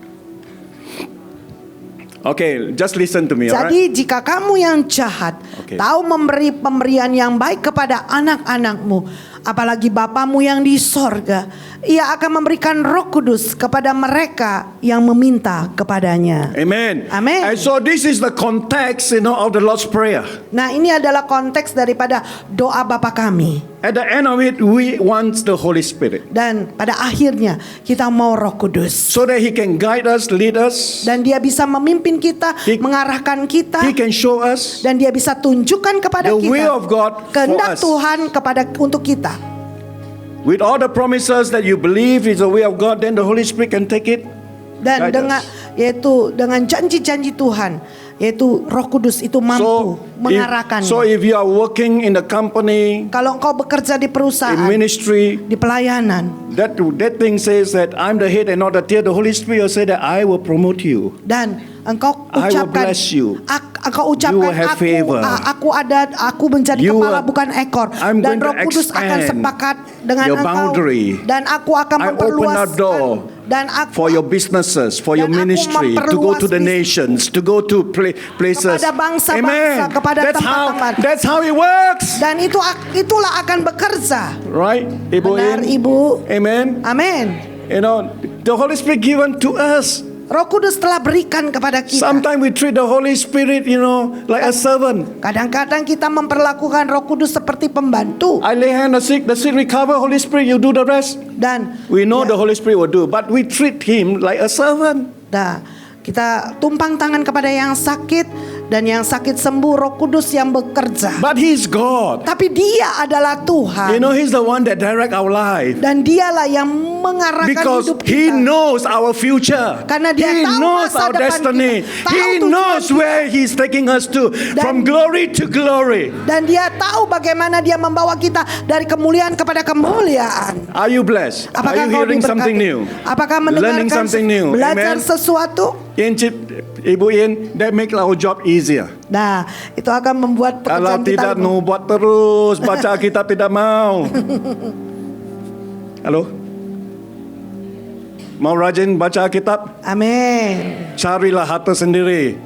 Okay, just listen to me, alright? Jadi jika kamu yang jahat Okay. tahu memberi pemberian yang baik kepada anak-anakmu, apalagi Bapamu yang di sorga, ia akan memberikan Roh Kudus kepada mereka yang meminta kepadanya. Amen. Amen. And so this is the context, you know, of the Lord's Prayer. Nah, ini adalah konteks daripada doa Bapa kami. At the end of it, we want the Holy Spirit. Dan pada akhirnya kita mau Roh Kudus. So that He can guide us, lead us. Dan dia bisa memimpin kita, He- mengarahkan kita. He can show us Dan dia bisa tunjukkan kepada the kita will of God for kehendak us. Tuhan untuk kita. With all the promises that you believe is the way of God, then the Holy Spirit can take it. Dan Guide dengan us. yaitu dengan janji-janji Tuhan yaitu Roh Kudus itu mampu mengarahkannya. So if you are working in the company, Kalau engkau bekerja di in perusahaan, ministry, di pelayanan, that thing says that I'm the head and not the tail. The Holy Spirit will say that I will promote you. dan engkau I will ucapkan, bless you. Engkau You will ucapkan have favor. aku menjadi You kepala will- bukan ekor, I'm dan going Roh to Kudus akan expand sepakat dengan your engkau, boundary. dan aku akan I open memperluas a door dan aku for your businesses, for your Dan aku ministry, to go to the memperluas nations, to go to places. kepada bangsa-bangsa, Amen. kepada That's how, tempat-tempat. that's how it works. dan itulah akan bekerja. Right? Ibu Benar, In? Ibu. Amen. Amin. You know, the Holy Spirit given to us. Roh Kudus telah berikan kepada kita. Sometimes we treat the Holy Spirit, like a servant. Kadang-kadang kita memperlakukan Roh Kudus seperti pembantu, I lay hand on the sick recover, Holy Spirit, you do the rest. dan We know ya, the Holy Spirit will do, but we treat him like a servant. kita tumpang tangan kepada yang sakit, dan yang sakit sembuh, Roh Kudus yang bekerja. But he's God. Tapi Dia adalah Tuhan, He's the one that direct our life. dan Dialah yang mengarahkan Because hidup he kita. knows our future. Karena dia He tahu knows masa our depan destiny. kita, tahu He tujuan knows kita. where he's taking us to. From glory to glory. Dan Dia tahu bagaimana Dia membawa kita dari kemuliaan kepada kemuliaan. Are you blessed? Apakah Are you kau hearing diberkati? something new? Apakah Learning mendengarkan something new? belajar Amen. sesuatu? Ibu In, that make our job easier. Nah, itu akan membuat Kalau pekerjaan kita tidak lebih- buat terus, baca kita tidak mau. Halo? Mau rajin baca kitab? Amin. Carilah harta sendiri.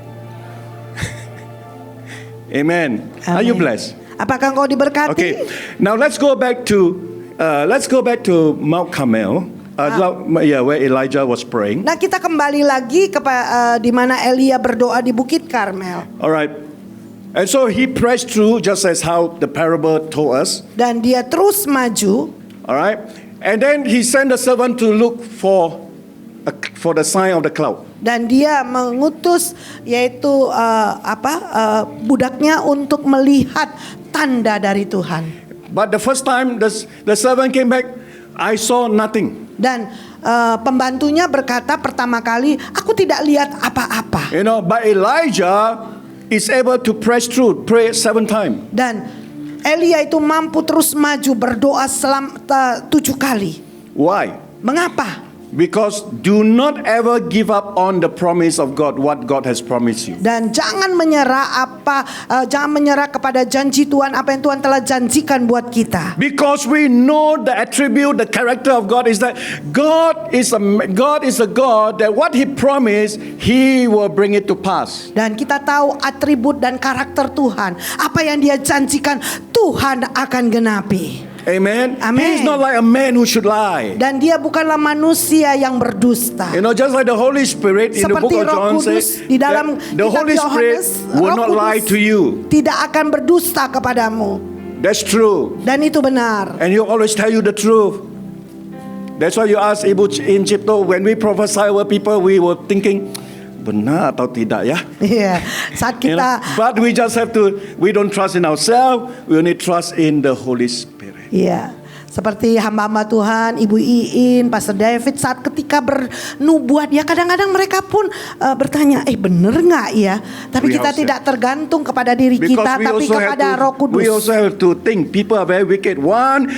Amen. Are you Amin. blessed? Apakah engkau diberkati? Okay. Now let's go back to Mount Carmel. Where Elijah was praying. Nah, kita kembali lagi di mana Elia berdoa di Bukit Karmel. All right. And so he pressed through, just as how the parable told us. Dan dia terus maju. All right. And then he sent the servant to look for the sign of the cloud. Dan dia mengutus yaitu budaknya untuk melihat tanda dari Tuhan. But the first time the servant came back, I saw nothing. Dan pembantunya berkata pertama kali, aku tidak lihat apa-apa. But Elijah is able to press through, pray 7 times. Dan Elia itu mampu terus maju berdoa 7 kali. Why? Mengapa? Because do not ever give up on the promise of God, what God has promised you. Dan jangan menyerah kepada janji Tuhan, apa yang Tuhan telah janjikan buat kita. Because we know the attribute, the character of God is that God is a God that what He promised, He will bring it to pass. Dan kita tahu atribut dan karakter Tuhan. Apa yang Dia janjikan, Tuhan akan genapi. Amen. Amen. He's not like a man who should lie. Dan Dia bukanlah manusia yang berdusta. Just like the Holy Spirit in the book Seperti of Roh John Kudus says, di dalam the kitab Holy Spirit Yohanes, will Roh not Kudus lie to you. tidak akan berdusta kepadamu. That's true. Dan itu benar. And He'll always tell you the truth. That's why you ask Ibu in Cipto, when we prophesy over people, we were thinking, benar atau tidak ya? Iya, saat kita But we just have to, we don't trust in ourselves, we only trust in the Holy Spirit. Iya, seperti hamba-hamba Tuhan, Ibu Iin, Pastor David saat ketika bernubuat ya kadang-kadang mereka pun bertanya, bener nggak ya? Tapi We kita also- tidak tergantung kepada diri Because kita, we tapi also have kepada to- Roh Kudus. We also have to think people are very wicked. One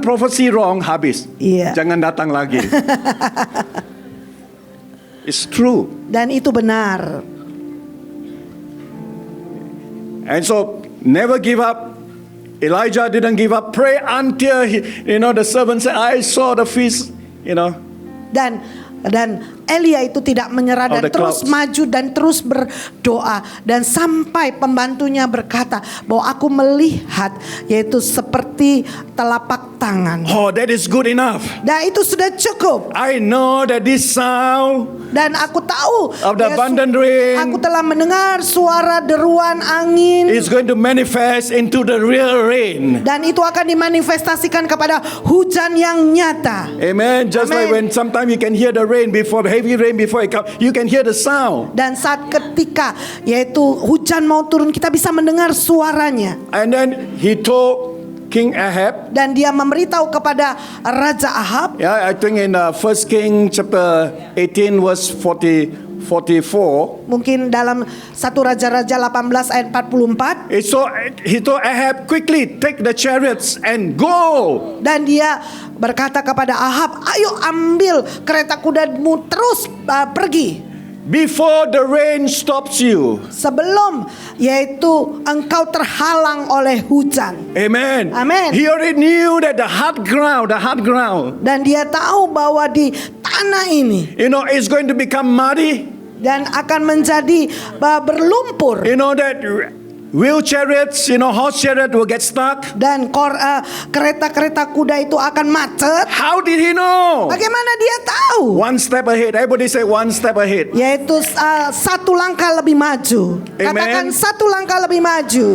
prophecy wrong, habis. Iya. Jangan datang lagi. It's true. Dan itu benar. And so never give up. Elijah didn't give up. Pray until the servant said, I saw the feast. Dan Elia itu tidak menyerah Of dan the terus clouds. maju dan terus berdoa, dan sampai pembantunya berkata bahwa aku melihat yaitu seperti telapak tangan. Oh, that is good enough. Nah, itu sudah cukup. I know that this sound Dan aku tahu of the ya, abundant rain aku telah mendengar suara deruan angin, is going to manifest into the real rain. dan itu akan dimanifestasikan kepada hujan yang nyata. Amen. Just like Amen. when sometimes you can hear the rain before, heavy rain before it comes, you can hear the sound. Dan saat ketika yaitu hujan mau turun, kita bisa mendengar suaranya. And then he told King Ahab, Dan dia memberitahu kepada Raja Ahab. I think in 1 King chapter 18 verse 41, 44, Mungkin dalam 1 Raja-Raja 18 ayat 44. he told Ahab, quickly take the chariots and go. Dan dia berkata kepada Ahab, ayo ambil kereta kudamu terus pergi. Before the rain stops you. Sebelum yaitu engkau terhalang oleh hujan. Amen. Amen. He already knew that the hard ground, Dan dia tahu bahwa di tanah ini it's going to become muddy. dan akan menjadi berlumpur. That wheel chariots, horse chariot will get stuck. Dan kereta-kereta kuda itu akan macet. How did he know? Bagaimana dia tahu? One step ahead. Everybody say one step ahead. Yaitu satu langkah lebih maju. Amen. Katakan satu langkah lebih maju.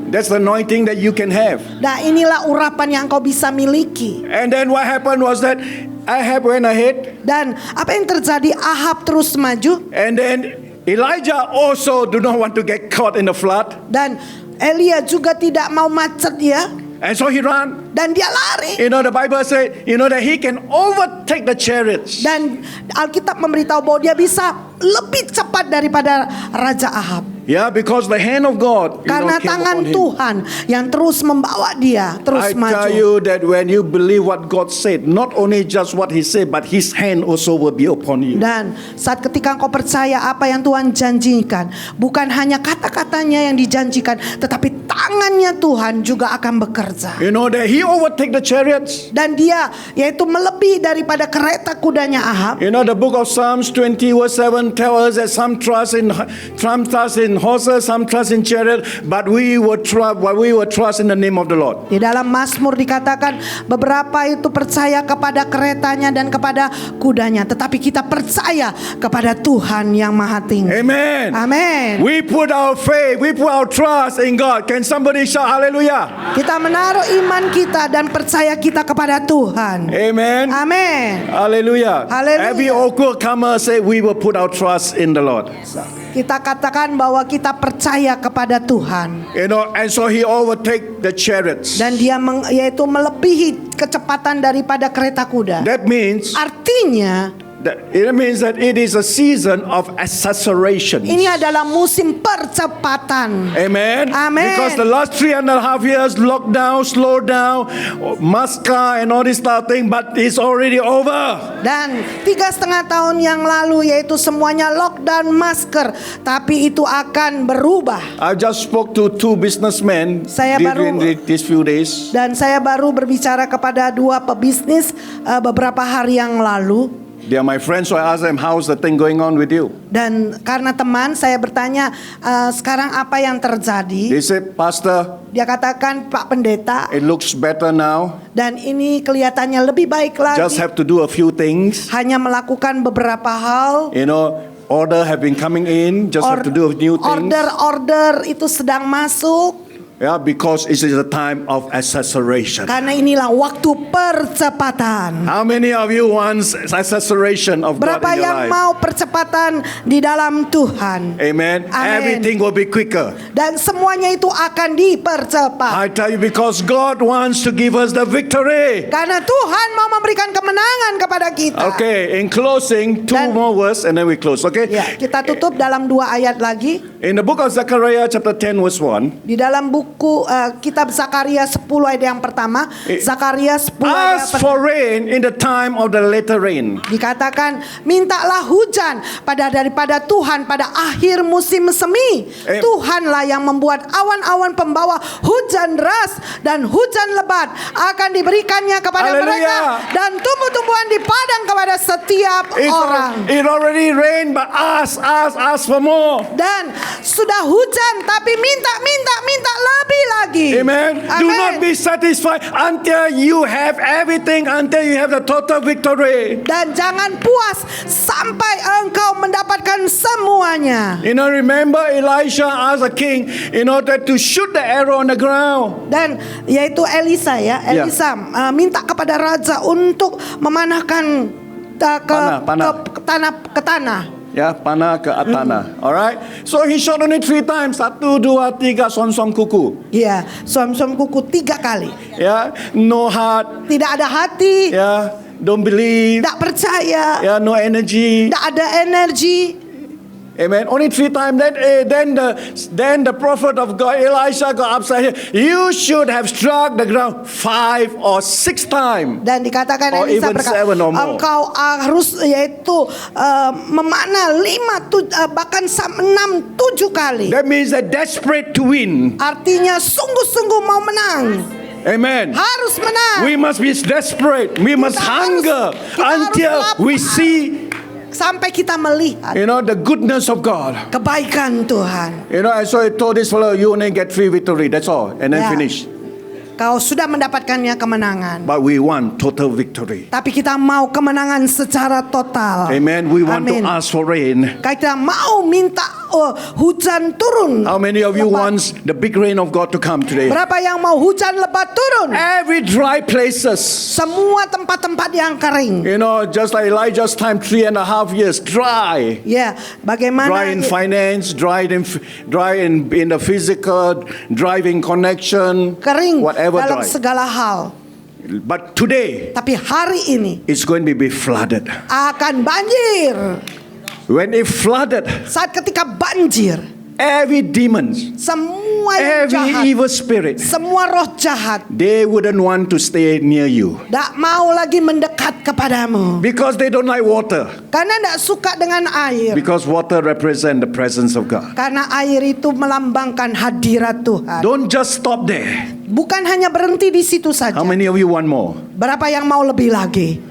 That's the anointing that you can have. Nah, inilah urapan yang kau bisa miliki. And then what happened was that Ahab went ahead. Dan apa yang terjadi? Ahab terus maju. And then Elijah also do not want to get caught in the flood. Dan Elia juga tidak mau macet ya. And so he ran. Dan dia lari. The Bible said, that he can overtake the chariots. Dan Alkitab memberitahu bahwa dia bisa lebih cepat daripada Raja Ahab. Yeah, because the hand of God, Karena came tangan upon him. Tuhan yang terus membawa dia terus I maju. tell you that when you believe what God said, not only just what He said, but His hand also will be upon you. Dan saat ketika engkau percaya apa yang Tuhan janjikan, bukan hanya kata-katanya yang dijanjikan, tetapi tangannya Tuhan juga akan bekerja. That He overtake the chariots. Dan dia yaitu melebihi daripada kereta kudanya Ahab. The book of Psalms 20 verse 7 tells us that some trust in horses, some trust in chariot, but we will trust in the name of the Lord. Di dalam Mazmur dikatakan beberapa itu percaya kepada keretanya dan kepada kudanya, tetapi kita percaya kepada Tuhan yang Maha Tinggi. Amen. Amin. We put our faith, we put our trust in God. Can somebody shout hallelujah? Kita menaruh iman kita dan percaya kita kepada Tuhan. Amen. Amin. Hallelujah. Hallelujah. Every overcomer say we will put our trust in the Lord. Kita katakan bahwa kita percaya kepada Tuhan. And so he overtake the chariots. Dan dia yaitu melebihi kecepatan daripada kereta kuda. That means Artinya that it is a season of acceleration. ini adalah musim percepatan. Amen. Amen. Because the last 3.5 years lockdown, slow down, masker and all this stuff thing, but it's already over. Dan 3,5 tahun yang lalu yaitu semuanya lockdown, masker, tapi itu akan berubah. I just spoke to 2 businessmen during these few days. Dan saya baru berbicara kepada 2 pebisnis beberapa hari yang lalu. They are my friends, so I asked them, how's the thing going on with you? Dan karena teman, saya bertanya, sekarang apa yang terjadi? They said, Pastor, Dia katakan, Pak Pendeta, it looks better now. dan ini kelihatannya lebih baik lagi. Just have to do a few things. Hanya melakukan beberapa hal. Order have been coming in. Just have to do a new things. Order itu sedang masuk. Yeah, because it is a time of acceleration. Karena inilah waktu percepatan. How many of you want acceleration of God Berapa in your yang life? mau percepatan di dalam Tuhan? Amen. Amen. Everything will be quicker. Dan semuanya itu akan dipercepat. I tell you, because God wants to give us the victory. Karena Tuhan mau memberikan kemenangan kepada kita. Okay, in closing, 2 more verses and then we close. Okay. Ya, kita tutup dalam 2 ayat lagi. In the book of Zechariah chapter 10 verse 1. Di dalam buku kitab Zakaria 10 ayat yang pertama. Zakaria 10 ayat Ask for rain in the time of the latter rain. dikatakan, mintalah hujan daripada Tuhan pada akhir musim semi. Tuhanlah yang membuat awan-awan pembawa hujan deras dan hujan lebat akan diberikannya kepada Hallelujah. mereka, dan tumbuh-tumbuhan di padang kepada setiap orang. It already rained, but ask for more. Dan sudah hujan, tapi minta lebih lagi. Amen. Do not be satisfied until you have everything, until you have the total victory. Dan jangan puas sampai engkau mendapatkan semuanya. Remember Elisha asked the king in order to shoot the arrow on the ground. Dan yaitu Elisa ya. Elisa minta kepada raja untuk memanahkan ke tanah. Ya, panah ke tanah. Alright. So he shot on it 3 times. 1, 2, 3, som kuku. Ya, som kuku 3 kali. Ya, no heart. Tidak ada hati. Ya, don't believe, tidak percaya, yeah, no energy. tidak ada energi. Amen. Only 3 times. Then the prophet of God, Elisha, got upset. You should have struck the ground 5 or 6 times. Dan dikatakan Or Elisa even berkata, 7 or more. engkau harus yaitu memakna 5 bahkan 6 7 kali. That means they're desperate to win. Artinya sungguh-sungguh mau menang. Amen. Harus menang. We must be desperate. We must hunger until we see, Sampai kita melihat the goodness of God. kebaikan Tuhan. And so I told this fellow, you only get 3 victory. That's all. And then Yeah. finish. Kau sudah mendapatkannya kemenangan. But we want total victory. Tapi kita mau kemenangan secara total. Amen. We want Amin. to ask for rain. Kita mau minta hujan turun. How many of you lebat. want the big rain of God to come today? Berapa yang mau hujan lebat turun? Every dry places. Semua tempat-tempat yang kering. Just like Elijah's time, 3.5 years, dry. Ya, bagaimana Dry in finance, dry in the physical, dry in connection, kering whatever dalam dry. segala hal. But today, Tapi hari ini it's going to be flooded. akan banjir. When it flooded, Saat ketika banjir, every demon, semua yang jahat, every evil spirit, semua roh jahat they wouldn't want to stay near you. tidak mau lagi mendekat kepadamu. Because they don't like water. Karena tidak suka dengan air. Because water represents the presence of God. Karena air itu melambangkan hadirat Tuhan. Don't just stop there. Bukan hanya berhenti di situ saja. How many of you want more? Berapa yang mau lebih lagi?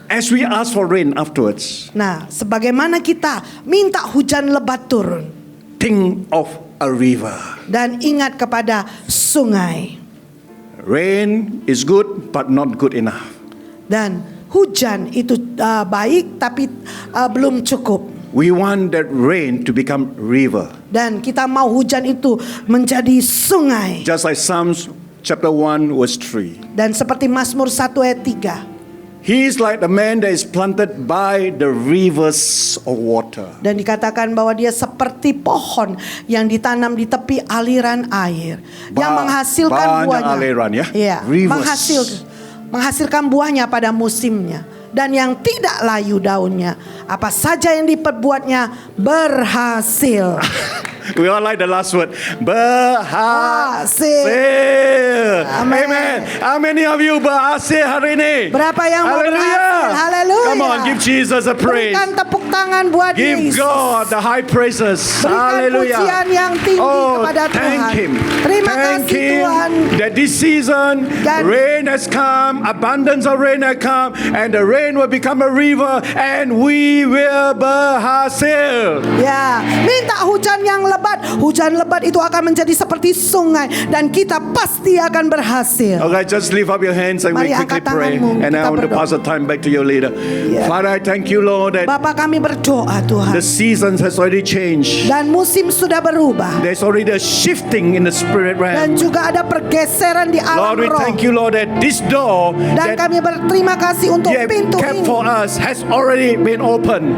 As we ask for rain afterwards, Nah, sebagaimana kita minta hujan lebat turun. think of a river. Dan ingat kepada sungai. Rain is good, but not good enough. Dan hujan itu baik tapi belum cukup. We want that rain to become river. Dan kita mau hujan itu menjadi sungai. Just like Psalms chapter 1 verse 3. Dan seperti Mazmur 1 ayat 3. He is like the man that is planted by the rivers of water. Dan dikatakan bahwa dia seperti pohon yang ditanam di tepi aliran air. Yang menghasilkan banyak buahnya. aliran ya. Iya, Rivers. menghasilkan buahnya pada musimnya. Dan yang tidak layu daunnya. Apa saja yang diperbuatnya berhasil. We all like the last word. Berhasil. Amen. Amen. How many of you berhasil hari ini? Berapa yang mau Hallelujah. berhasil? Haleluya. Come on, give Jesus a praise. Berikan tepuk tangan buat Give Yesus. God the high praises. Berikan Hallelujah. pujian yang tinggi kepada Tuhan. Thank Him. Terima Thank kasih Him Tuhan. that this season Dan- rain has come, abundance of rain has come, and the rain will become a river, and we will berhasil. Ya, minta hujan yang lebat. Hujan lebat itu akan menjadi seperti sungai dan kita pasti akan berhasil. Okay, just lift up your hands and we Mari quickly angkat pray. tanganmu, And I kita want to berdoa. pass the time back to your leader. Yeah. Father, I thank you, Lord, that Bapa, kami berdoa Tuhan. the seasons has already changed. Dan musim sudah berubah. There's already a shifting in the spirit Dan realm. juga ada pergeseran di alam Lord, we roh. thank you, Lord, that this door Dan that kami berterima kasih untuk you have pintu kept ini. for us has already been opened.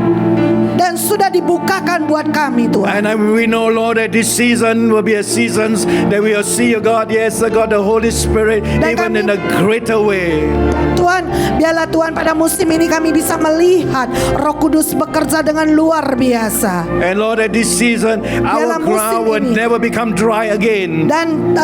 Dan sudah dibukakan buat kami Tuhan. And we know, Lord, that this season will be a season that we will see you, God, yes, God, the Holy Spirit, Dan even kami- in a greater way. Tuhan, biarlah Tuhan pada musim ini kami bisa melihat Roh Kudus bekerja dengan luar biasa. And Lord, at this season, our Dalam musim ground will ini. never become dry again. Dan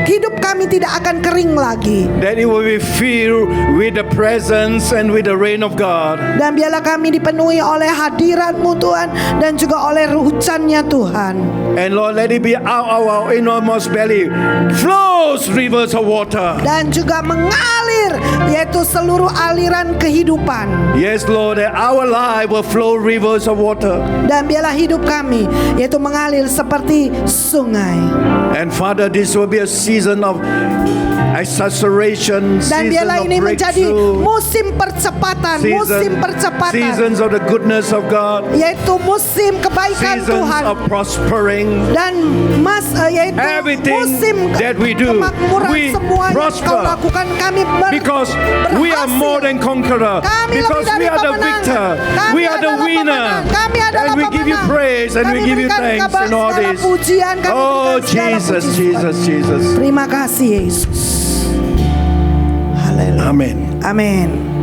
hidup kami tidak akan kering lagi. That it will be filled with the presence and with the rain of God. Dan biarlah kami dipenuhi oleh hadirat-Mu Tuhan. Dan juga oleh hujannya Tuhan. And Lord, let it be out of our innermost belly flows rivers of water. Dan juga mengalir, yaitu seluruh aliran kehidupan. Yes, Lord, that our life will flow rivers of water. Dan biarlah hidup kami, yaitu mengalir seperti sungai. And Father, this will be a season of acceleration, Dan season biarlah of ini menjadi breakthrough, musim percepatan, musim percepatan. seasons of the goodness of God, Yaitu musim kebaikan seasons Tuhan. of prospering. Dan yaitu Everything musim that we do, kemakmuran we semua yang prosper. Kau lakukan kami Because we are berhasil. more than conqueror. Kami Because lebih we dari are the pemenang. victor. Kami We are the adalah winner. pemenang. Kami adalah And we give you pemenang. praise and we Kami give you berikan thanks in all segala this. pujian, kami Oh, berikan segala Jesus, puji. Jesus, Jesus. Terima kasih Yesus. Haleluya. Amen. Amin.